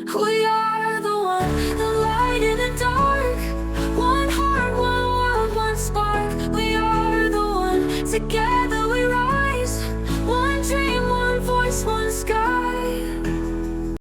We are the one, the light in the dark. One heart, one world, one spark. We are the one, together we rise. One dream, one voice, one sky.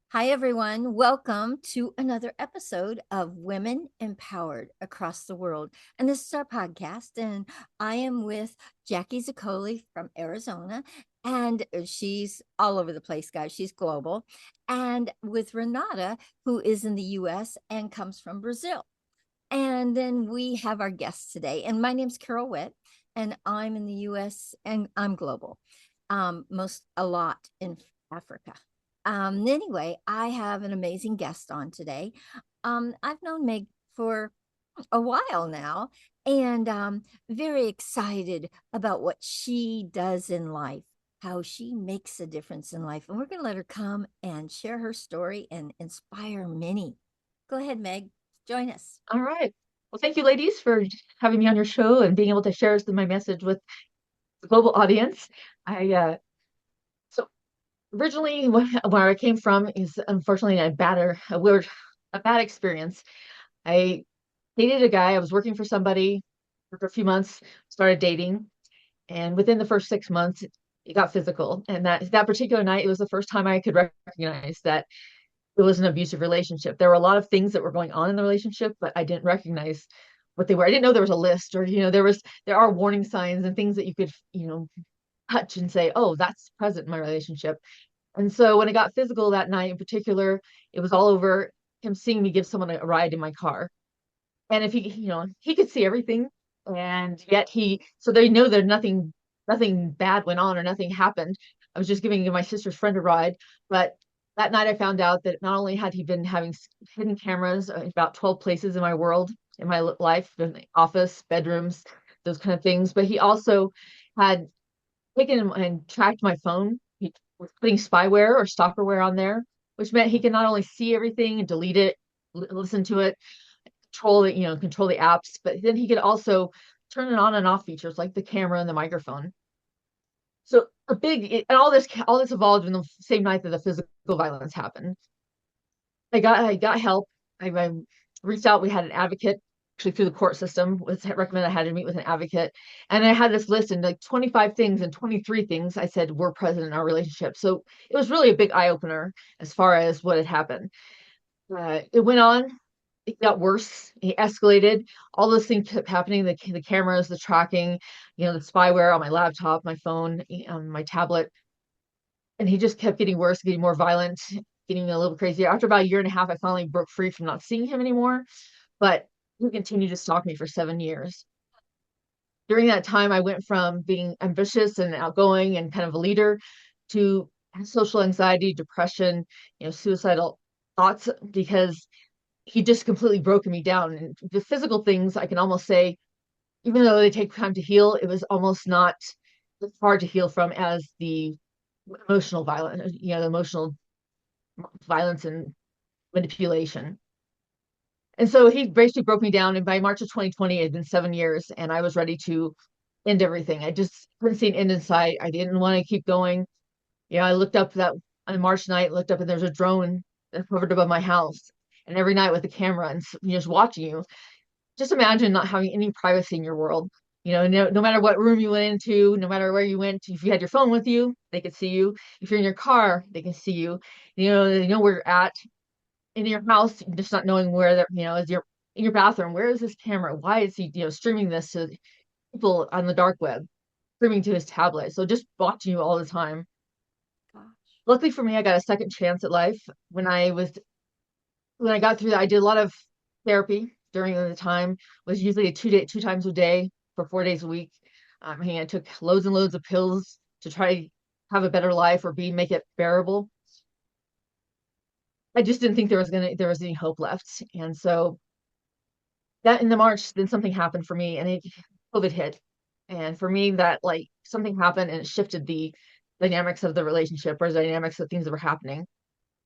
Hi, everyone. Welcome to another episode of Women Empowered Across the World. And this is our podcast. And I am with Jackie Zaccoli from Arizona. And she's all over the place, guys. She's global. And with Renata, who is in the US and comes from Brazil. And then we have our guests today. And my name's Carol Witt, and I'm in the US and I'm global, a lot in Africa. Anyway, I have an amazing guest on today. I've known Meg for a while now, and very excited about what she does in life, how she makes a difference in life. And we're going to let her come and share her story and inspire many. Go ahead, Meg. Join us. All right. Well, thank you, ladies, for having me on your show and being able to share my message with the global audience. So originally, where I came from is unfortunately a bad experience. I dated a guy. I was working for somebody for a few months, started dating, and within the first 6 months, it got physical. And that particular night, it was the first time I could recognize that it was an abusive relationship. There were a lot of things that were going on in the relationship, but I didn't recognize what they were. I didn't know there was a list, or there are warning signs and things that you could touch and say, oh, that's present in my relationship. And so when it got physical that night in particular, it was all over him seeing me give someone a ride in my car. And if he could see everything, and yet so they know that nothing bad went on or nothing happened. I was just giving my sister's friend a ride, but that night I found out that not only had he been having hidden cameras about 12 places in my world, in my life, in the office, bedrooms, those kind of things, but he also had taken and tracked my phone. He was putting spyware or stalkerware on there, which meant he could not only see everything and delete it, listen to it, control the apps, but then he could also turn it on and off features like the camera and the microphone. So and all this evolved in the same night that the physical violence happened. I got help. I reached out. We had an advocate actually through the court system. Was recommended I had to meet with an advocate, and I had this list and like 25 things, and 23 things I said were present in our relationship. So it was really a big eye opener as far as what had happened. It went on. It got worse. It escalated. All those things kept happening. The cameras, the tracking, the spyware on my laptop, my phone, on my tablet, and he just kept getting worse, getting more violent, getting a little crazy. After about a year and a half, I finally broke free from not seeing him anymore. But he continued to stalk me for 7 years. During that time, I went from being ambitious and outgoing and kind of a leader to social anxiety, depression, suicidal thoughts, because he just completely broken me down. And the physical things, I can almost say, even though they take time to heal, it was almost not as hard to heal from as the emotional violence, the emotional violence and manipulation. And so he basically broke me down. And by March of 2020, it had been 7 years, and I was ready to end everything. I just couldn't see an end in sight. I didn't want to keep going. I looked up that on March night, looked up, and there's a drone that hovered above my house. And every night with a camera and just watching you, just imagine not having any privacy in your world. No matter what room you went into, no matter where you went, if you had your phone with you, they could see you. If you're in your car, they can see you. They know where you're at in your house, just not knowing where is your in your bathroom. Where is this camera? Why is he, streaming this to people on the dark web, streaming to his tablet? So just watching you all the time. Gosh. Luckily for me, I got a second chance at life when I got through that. I did a lot of therapy during the time. It was usually two times a day for 4 days a week. I took loads and loads of pills to try to have a better life or make it bearable. I just didn't think there was any hope left. And so that in the March, then something happened for me, and COVID hit. And for me, that like something happened and it shifted the dynamics of the relationship or the dynamics of things that were happening.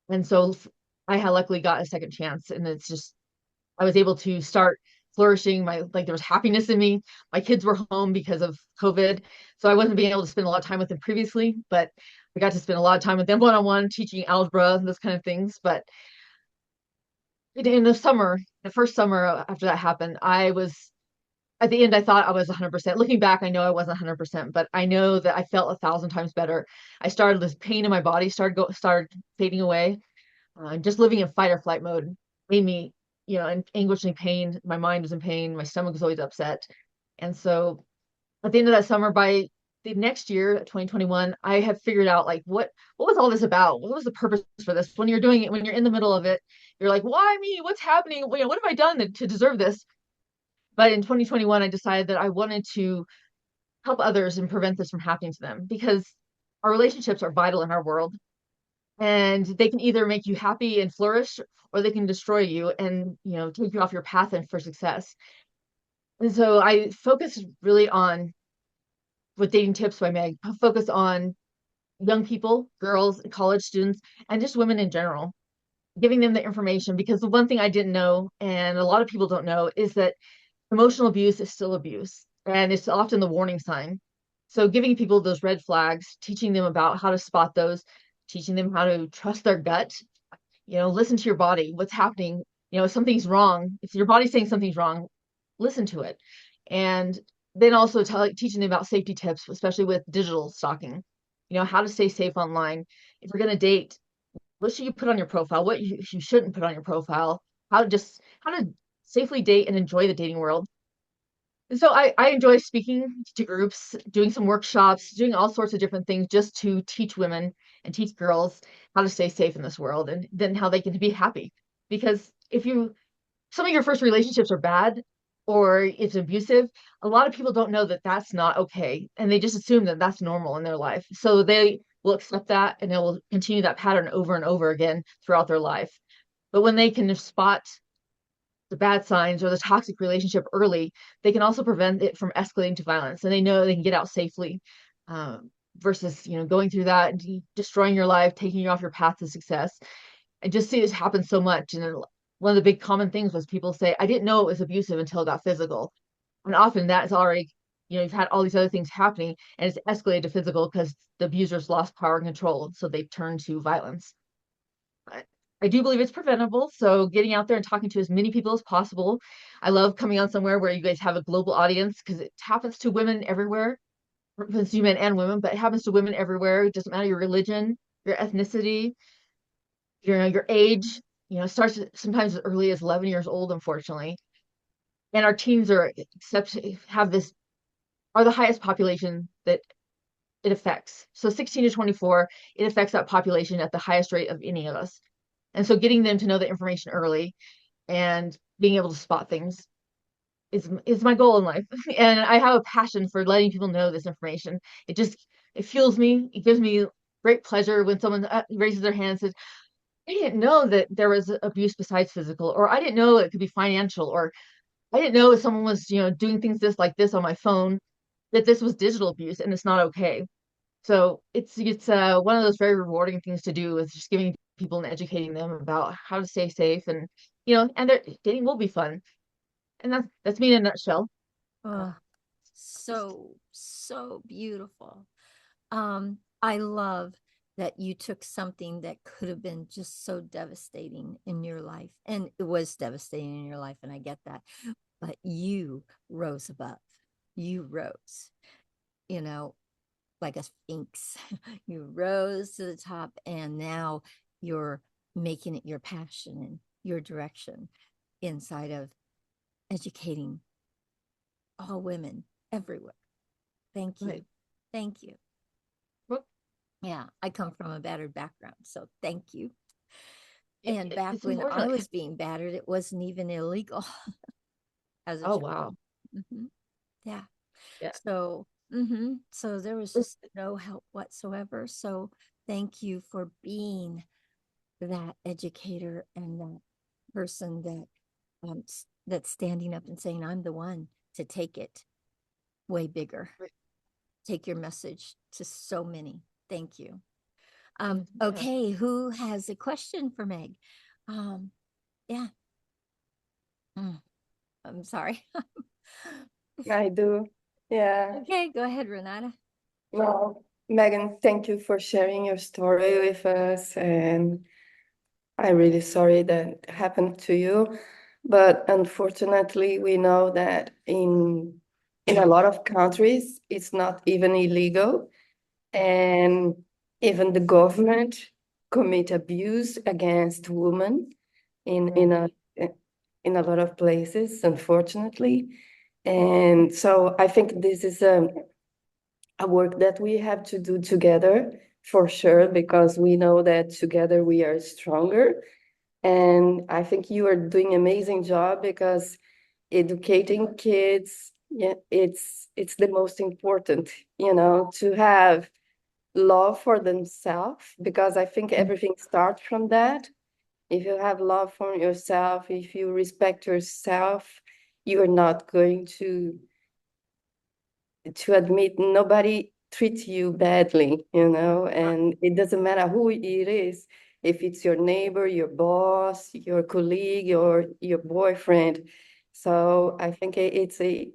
And so I had luckily got a second chance, and it's just I was able to start flourishing. There was happiness in me. My kids were home because of COVID, so I wasn't being able to spend a lot of time with them previously, but I got to spend a lot of time with them one-on-one, teaching algebra and those kind of things. But in the summer, the first summer after that happened, I was at the end, I thought I was 100%. Looking back, I know I wasn't 100%, but I know that I felt 1,000 times better. I started this pain in my body started fading away. Just living in fight or flight mode made me, in anguishing pain. My mind was in pain. My stomach was always upset. And so at the end of that summer, by the next year, 2021, I had figured out like what was all this about? What was the purpose for this? When you're doing it, when you're in the middle of it, you're like, why me? What's happening? What have I done to deserve this? But in 2021, I decided that I wanted to help others and prevent this from happening to them because our relationships are vital in our world, and they can either make you happy and flourish, or they can destroy you and take you off your path and for success. And so I focus really on, with Dating Tips by Meg, focus on young people, girls, college students, and just women in general, giving them the information, because the one thing I didn't know, and a lot of people don't know, is that emotional abuse is still abuse, and it's often the warning sign. So giving people those red flags, teaching them about how to spot those, teaching them how to trust their gut, listen to your body, what's happening, if something's wrong, if your body's saying something's wrong, listen to it. And then also teaching them about safety tips, especially with digital stalking, how to stay safe online. If you're going to date, what should you put on your profile? What you shouldn't put on your profile? How to safely date and enjoy the dating world. And so I enjoy speaking to groups, doing some workshops, doing all sorts of different things just to teach women and teach girls how to stay safe in this world, and then how they can be happy. Because if some of your first relationships are bad or it's abusive, a lot of people don't know that that's not okay. And they just assume that that's normal in their life. So they will accept that, and they will continue that pattern over and over again throughout their life. But when they can spot the bad signs or the toxic relationship early, they can also prevent it from escalating to violence, and they know they can get out safely, versus going through that and destroying your life, taking you off your path to success. I just see this happen so much. And one of the big common things was people say, I didn't know it was abusive until it got physical. And often that's already, you've had all these other things happening, and it's escalated to physical because the abusers lost power and control, so they turned to violence. I do believe it's preventable. So getting out there and talking to as many people as possible. I love coming on somewhere where you guys have a global audience, because it happens to women everywhere. It happens to men and women, but it happens to women everywhere. It doesn't matter your religion, your ethnicity, your age. It starts sometimes as early as 11 years old, unfortunately. And our teens are the highest population that it affects. So 16 to 24, it affects that population at the highest rate of any of us. And so getting them to know the information early and being able to spot things is my goal in life. And I have a passion for letting people know this information. It fuels me. It gives me great pleasure when someone raises their hand and says, I didn't know that there was abuse besides physical, or I didn't know it could be financial, or I didn't know if someone was, doing things like this on my phone, that this was digital abuse and it's not okay. So it's one of those very rewarding things to do, is just giving people and educating them about how to stay safe, and and their dating will be fun. And that's me in a nutshell. Uh, Oh, so beautiful. I love that you took something that could have been just so devastating in your life, and it was devastating in your life, and I get that, but you rose above. You rose, you know, like a sphinx. You rose to the top, and now you're making it your passion and your direction inside of educating all women everywhere. Thank you. right. Thank you. Well, Yeah, I come from a battered background, so thank you. And back it's when I important. was being battered, it wasn't even illegal as a Oh, child. wow. Yeah. Yeah. So there was just no help whatsoever. So thank you for being that educator and that person that's standing up and saying, I'm the one to take it way bigger. Right. Take your message to so many. Thank you. Yeah. Okay, who has a question for Meg? Yeah. I'm sorry. I do. Yeah. Okay, go ahead, Renata. Well, Megan, thank you for sharing your story with us. And I'm really sorry that happened to you. But unfortunately, we know that in a lot of countries, it's not even illegal. And even the government commit abuse against women in Mm. in a in a lot of places, unfortunately. And so I think this is a work that we have to do together for sure, because we know that together we are stronger. And I think you are doing an amazing job, because educating kids, yeah, it's the most important, to have love for themselves, because I think everything starts from that. If you have love for yourself, if you respect yourself, you are not going to admit nobody treats you badly, and it doesn't matter who it is, if it's your neighbor, your boss, your colleague, or your boyfriend. So I think it's a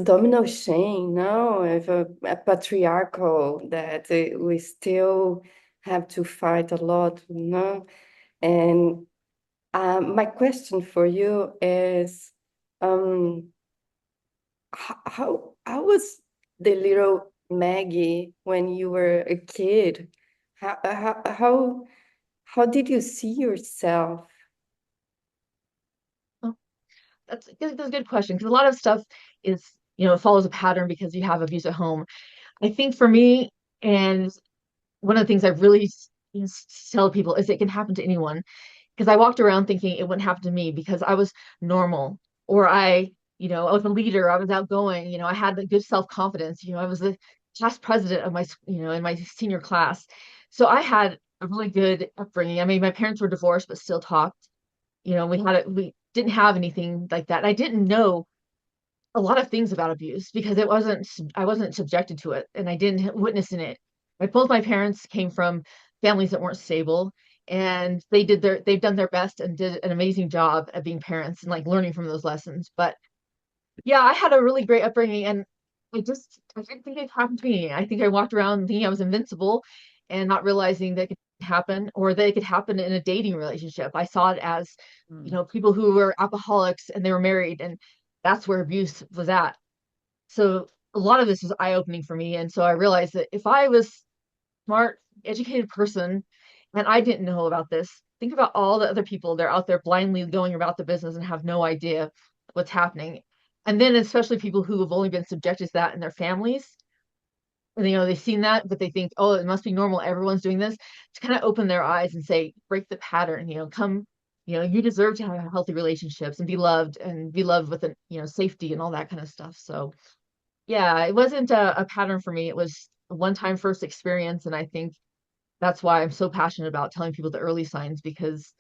domino chain, no, of a patriarchal that we still have to fight a lot, no? And my question for you is, um, how was the little Maggie when you were a kid? How did you see yourself? Oh, that's a good question because a lot of stuff is, it follows a pattern because you have abuse at home. I think for me, and one of the things I really tell people is it can happen to anyone because I walked around thinking it wouldn't happen to me because I was normal or I was a leader, I was outgoing, I had the good self-confidence, I was the class president of in my senior class. So I had a really good upbringing. I mean, my parents were divorced but still talked. We didn't have anything like that. I didn't know a lot of things about abuse because I wasn't subjected to it and I didn't witness in it. Both my parents came from families that weren't stable and they've done their best and did an amazing job at being parents and like learning from those lessons. But yeah, I had a really great upbringing and I didn't think it happened to me. I think I walked around thinking I was invincible and not realizing that it could happen or that it could happen in a dating relationship. I saw it as, Mm. people who were alcoholics and they were married and that's where abuse was at. So a lot of this was eye-opening for me. And so I realized that if I was smart, educated person and I didn't know about this, think about all the other people that are out there blindly going about the business and have no idea what's happening. And then especially people who have only been subjected to that in their families. And they've seen that, but they think, oh, it must be normal. Everyone's doing this to kind of open their eyes and say, break the pattern, come, you deserve to have healthy relationships and be loved with, safety and all that kind of stuff. So yeah, it wasn't a pattern for me. It was a one-time first experience. And I think that's why I'm so passionate about telling people the early signs because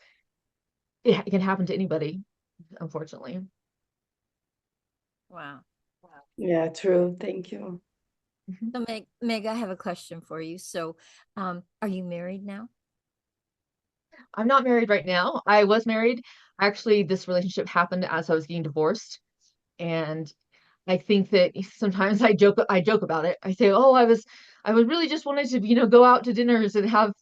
it can happen to anybody, unfortunately. Wow. Yeah, true. Thank you. Mhm. So Meg, I have a question for you. So, are you married now? I'm not married right now. I was married. Actually, this relationship happened as I was getting divorced. And I think that sometimes I joke about it. I say, "Oh, I would really just wanted to, go out to dinners and have,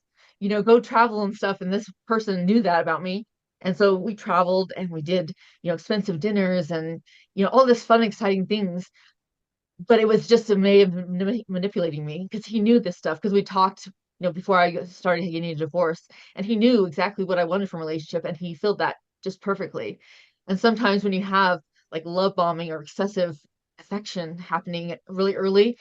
go travel and stuff." And this person knew that about me. And so we traveled and we did, expensive dinners and, all this fun, exciting things. But it was just a way of manipulating me because he knew this stuff because we talked, before I started getting a divorce, and he knew exactly what I wanted from a relationship, and he filled that just perfectly. And sometimes when you have like love bombing or excessive affection happening really early,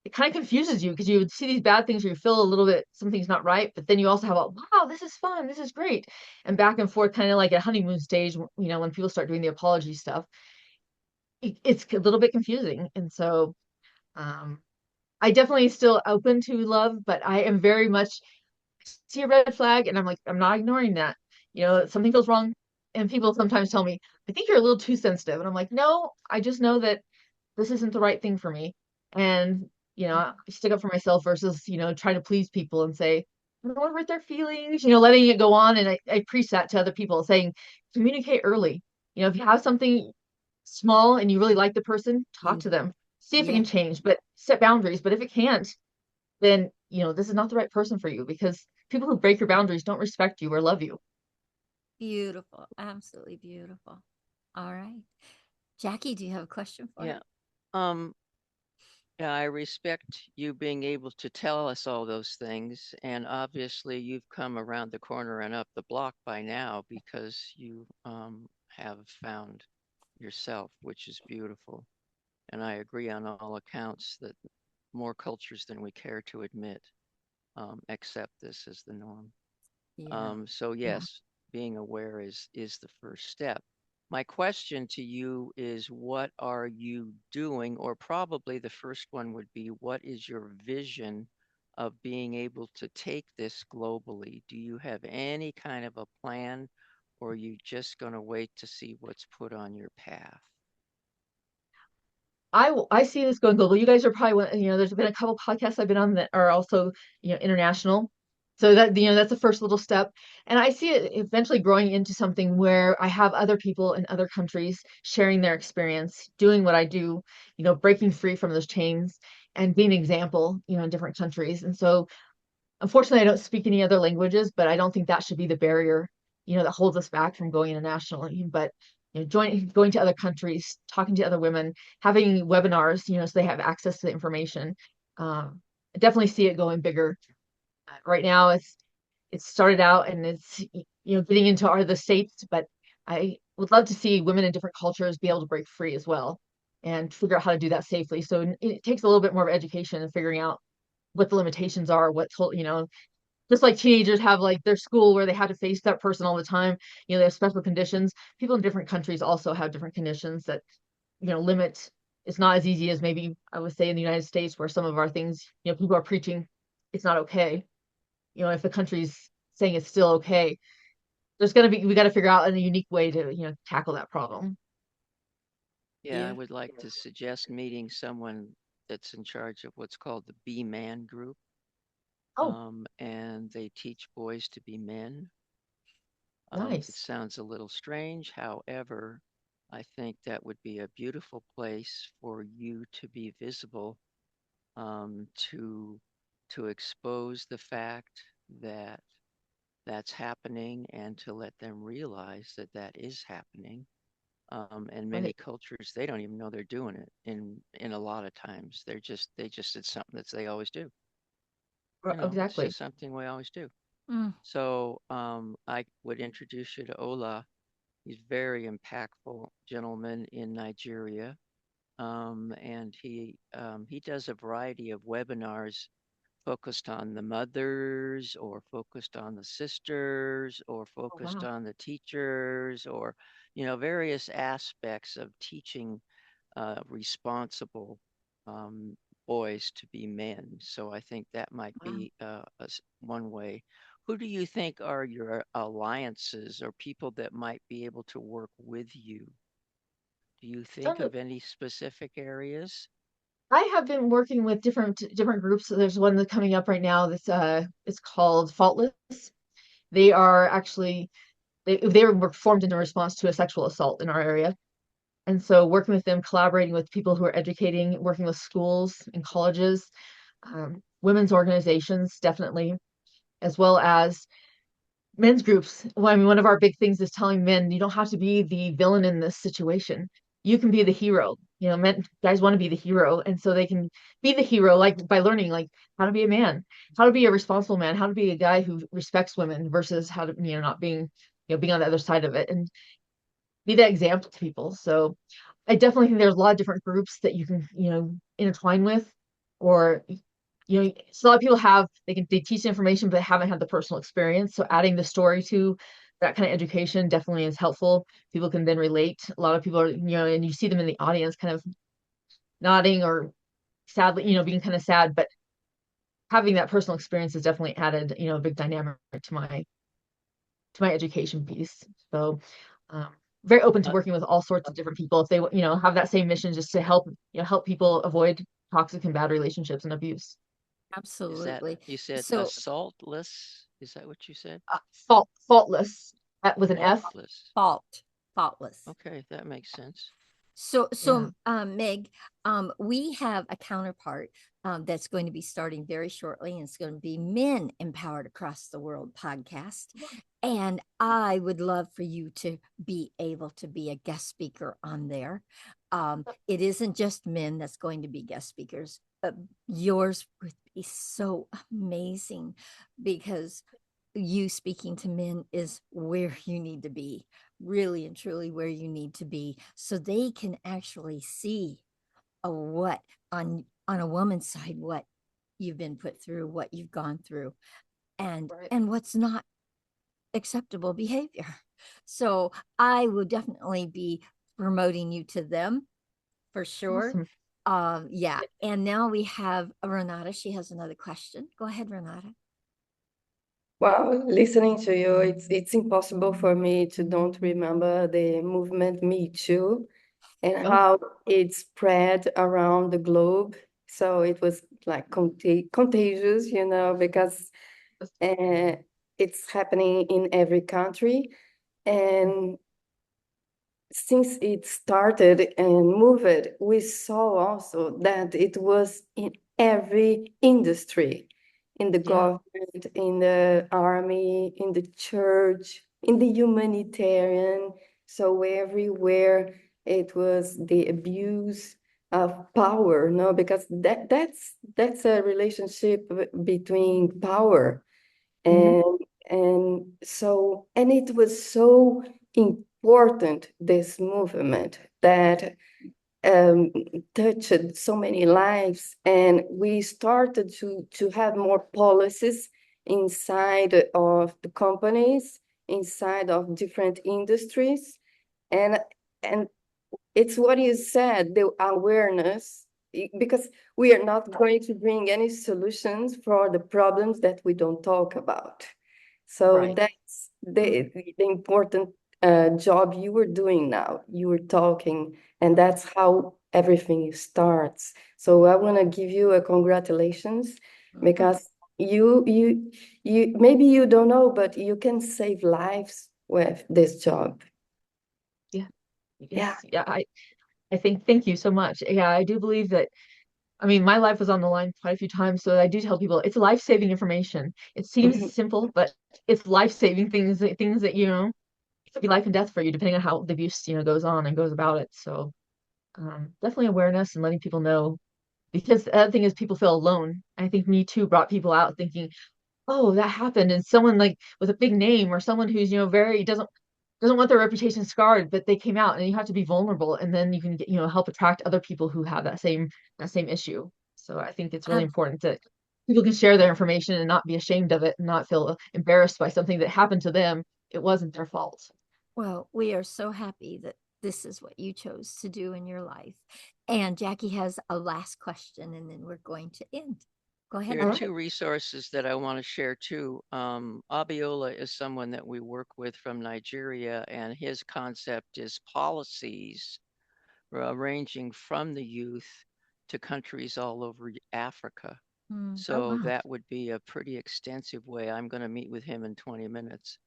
it kind of confuses you because you would see these bad things where you feel a little bit something's not right, but then you also have a wow, this is fun, this is great, and back and forth, kind of like a honeymoon stage. When people start doing the apology stuff, it's a little bit confusing, and so um, I definitely still open to love, but I am very much see a red flag and I'm like, I'm not ignoring that. Something feels wrong. And people sometimes tell me, I think you're a little too sensitive. And I'm like, no, I just know that this isn't the right thing for me. And, I stick up for myself versus, try to please people and say, I don't want to hurt their feelings, letting it go on. And I preach that to other people saying, communicate early. If you have something small and you really like the person, talk Mm. to them. see if it Yeah. can change, but set boundaries. But if it can't, then this is not the right person for you, because people who break your boundaries don't respect you or love you. Beautiful. Absolutely beautiful. All right. Jackie, do you have a question for Yeah. her? Yeah, I respect you being able to tell us all those things. And obviously, you've come around the corner and up the block by now because you have found yourself, which is beautiful. And I agree on all accounts that more cultures than we care to admit accept this as the norm. Yeah. So Yeah. yes, being aware is the first step. My question to you is, what are you doing? Or probably the first one would be, what is your vision of being able to take this globally? Do you have any kind of a plan, or are you just going to wait to see what's put on your path? I see this going global. You guys are probably there's been a couple podcasts I've been on that are also, international. So that, that's the first little step. And I see it eventually growing into something where I have other people in other countries sharing their experience, doing what I do, breaking free from those chains and being an example, in different countries. And so unfortunately, I don't speak any other languages, but I don't think that should be the barrier, that holds us back from going internationally. But going to other countries, talking to other women, having webinars, so they have access to the information. I definitely see it going bigger. Right now, it's started out and it's getting into the states, but I would love to see women in different cultures be able to break free as well and figure out how to do that safely. So it takes a little bit more of education and figuring out what the limitations are, just like teenagers have like their school where they have to face that person all the time, they have special conditions. People in different countries also have different conditions that, limit. It's not as easy as maybe I would say in the United States, where some of our things, people are preaching it's not okay. If the country's saying it's still okay, we got to figure out a unique way to, tackle that problem. Yeah, I would like to suggest meeting someone that's in charge of what's called the Be Man group. Oh, And they teach boys to be men. It nice. sounds a little strange. However, I think that would be a beautiful place for you to be visible, um, to to expose the fact that that's happening and to let them realize that that is happening. And many Right. cultures, they don't even know they're doing it. In a lot of times, they just it's something that they always do. It's Exactly. just something we always do. Mm. So I would introduce you to Ola. He's very impactful gentleman in Nigeria, and he does a variety of webinars focused on the mothers, or focused on the sisters, or Oh, focused wow. on the teachers, or various aspects of teaching responsible um, boys to be men. So I think that might Wow. be one way. Who do you think are your alliances or people that might be able to work with you? Do you think Some of any specific areas? I have been working with different groups. So there's one that's coming up right now that's it's called Faultless. They are actually they were formed in a response to a sexual assault in our area. And so working with them, collaborating with people who are educating, working with schools and colleges, women's organizations, definitely, as well as men's groups. Well, I mean, one of our big things is telling men you don't have to be the villain in this situation. You can be the hero. Men, guys want to be the hero, and so they can be the hero, like by learning like how to be a man, how to be a responsible man, how to be a guy who respects women versus how to, not being, being on the other side of it, and be that example to people. So I definitely think there's a lot of different groups that you can, intertwine with, or so a lot of people they teach information but haven't had the personal experience. So adding the story to that kind of education definitely is helpful. People can then relate. A lot of people are, and you see them in the audience kind of nodding or sadly, being kind of sad, but having that personal experience has definitely added, a big dynamic to my education piece. So um, very open to Uh, working with all sorts of different people if they, have that same mission, just to help people avoid toxic and bad relationships and abuse. is that Absolutely. you said So, assaultless? Is that what you said? Faultless with an F. Faultless. faultless. Okay, that makes sense. Meg, we have a counterpart that's going to be starting very shortly, and it's going to be Men Empowered Across the World podcast. And I would love for you to be able to be a guest speaker on there. It isn't just men that's going to be guest speakers, but yours would be so amazing because you speaking to men is where you need to be, really and truly where you need to be, so they can actually see what on a woman's side, what you've been put through, what you've gone through, and what's not acceptable behavior. So I will definitely be promoting you to them for sure. Awesome. Yeah. And now we have Renata. She has another question. Go ahead, Renata. Well, listening to you, it's impossible for me to don't remember the movement Me Too and Oh, how it spread around the globe. So it was like contagious, because uh, it's happening in every country. And since it started and moved, we saw also that it was in every industry, in the Yeah. government, in the army, in the church, in the humanitarian. So everywhere it was the abuse of power, no, because that's a relationship between power mhm. and and it was so important, this movement that um, touched so many lives, and we started to have more policies inside of the companies, inside of different industries, and and it's what you said, the awareness, because we are not going to bring any solutions for the problems that we don't talk about. So Right. that's the important job you were doing now. You were talking, and that's how everything starts. So I want to give you a congratulations Mhm. because you maybe you don't know, but you can save lives with this job. Yeah. Yeah. Yes. Yeah. I think, thank you so much. Yeah, I do believe that. I mean, my life was on the line quite a few times, so I do tell people it's life-saving information. It seems simple, but it's life-saving things that, it could be life and death for you, depending on how the abuse, goes on and goes about it. So, definitely awareness and letting people know. Because the other thing is people feel alone. I think Me Too brought people out thinking, oh, that happened, and someone like with a big name or someone who's, very doesn't want their reputation scarred, but they came out, and you have to be vulnerable, and then you can get, help attract other people who have that same issue. So I think it's really Um, important that people can share their information and not be ashamed of it and not feel embarrassed by something that happened to them. It wasn't their fault. well, we are so happy that this is what you chose to do in your life. And Jackie has a last question, and then we're going to end. Go ahead, There are All Jackie. two resources that I want to share too. Abiola is someone that we work with from Nigeria, and his concept is policies ranging from the youth to countries all over Africa. Oh, So wow. that would be a pretty extensive way. I'm going to meet with him in 20 minutes.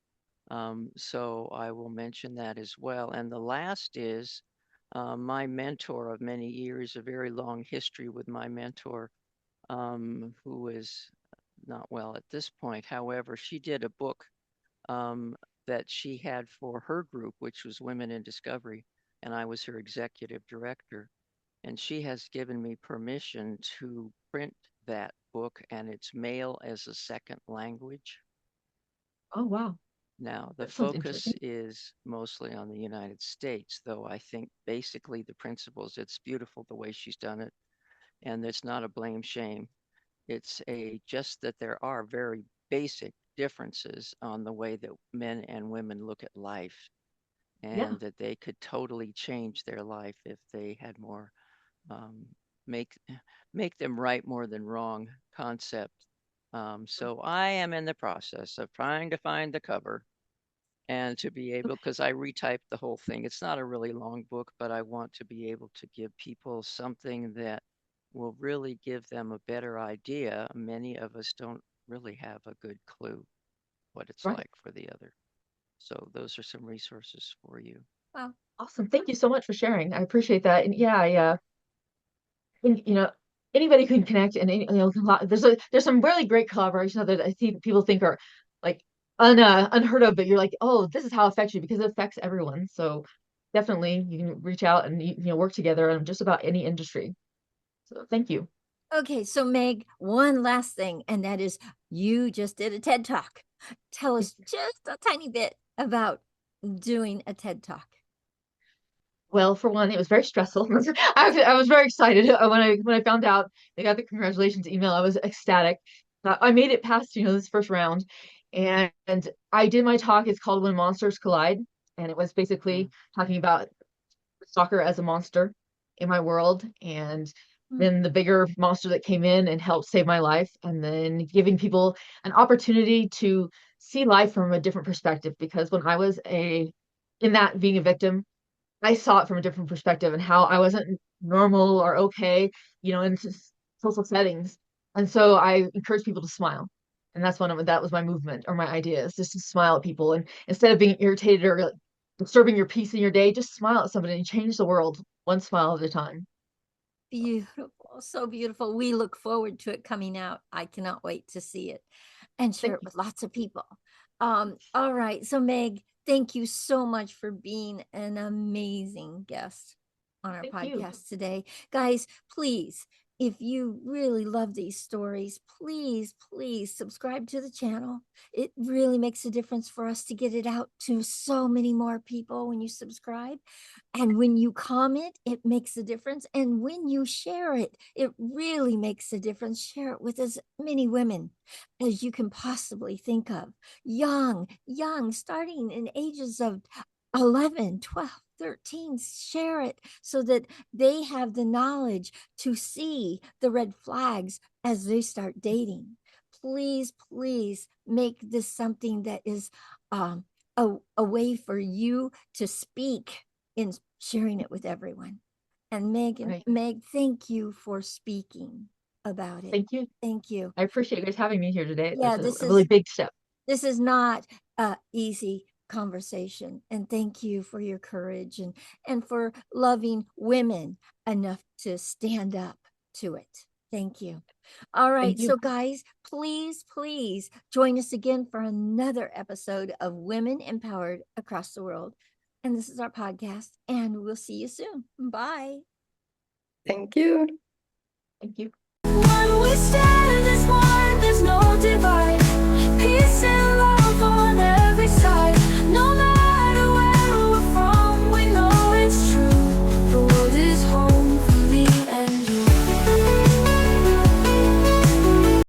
So I will mention that as well. And the last is my mentor of many years, a very long history with my mentor, who is not well at this point. However, she did a book um, that she had for her group, which was Women in Discovery, and I was her executive director. And she has given me permission to print that book, and it's male as a second language. Oh, wow. Now, the That sounds focus interesting. is mostly on the United States, though I think basically the principles, it's beautiful the way she's done it, and it's not a blame shame. It's just that there are very basic differences on the way that men and women look at life, Yeah. and that they could totally change their life if they had more um, make make them right more than wrong concept. So I am in the process of trying to find the cover and to be able, because I retyped the whole thing. It's not a really long book, but I want to be able to give people something that will really give them a better idea. Many of us don't really have a good clue what it's Right. like for the other. So those are some resources for you. Wow. Awesome. Thank you so much for sharing. I appreciate that. And yeah, I think, anybody can connect, and there's some really great collaborations that I see people think are like unheard of, but you're like, oh, this is how it affects you, because it affects everyone. So definitely you can reach out and work together on just about any industry. So thank you. Okay, so Meg, one last thing, and that is you just did a TED Talk. Tell us just a tiny bit about doing a TED Talk. Well, for one, it was very stressful. I was very excited when I found out they got the congratulations email. I was ecstatic. I made it past this first round, and I did my talk. It's called "When Monsters Collide," and it was basically talking about soccer as a monster in my world, and then the bigger monster that came in and helped save my life, and then giving people an opportunity to see life from a different perspective. Because when I was in that being a victim, I saw it from a different perspective, and how I wasn't normal or okay, in social settings. And so I encourage people to smile. And that was my movement, or my idea, is just to smile at people. And instead of being irritated or like disturbing your peace in your day, just smile at somebody and change the world one smile at a time. Beautiful, so beautiful. We look forward to it coming out. I cannot wait to see it and share Thank it you. with lots of people. All right. So Meg, thank you so much for being an amazing guest on our Thank you. podcast today. Guys, please, if you really love these stories, please, please subscribe to the channel. It really makes a difference for us to get it out to so many more people when you subscribe. And when you comment, it makes a difference. And when you share it, it really makes a difference. Share it with as many women as you can possibly think of. Young, starting in ages of 11, 12, 13. Share it so that they have the knowledge to see the red flags as they start dating. Please, please make this something that is a way for you to speak in sharing it with everyone. And Right. Meg, thank you for speaking about it. Thank you. Thank you. I appreciate you guys having me here today. Yeah, That's a really big step. this is not a easy conversation. And thank you for your courage and for loving women enough to stand up to it. Thank you. All right. Thank you. So guys, please, please join us again for another episode of Women Empowered Across the World. And this is our podcast, and we'll see you soon. Bye. Thank you. Thank you. When we stand as one.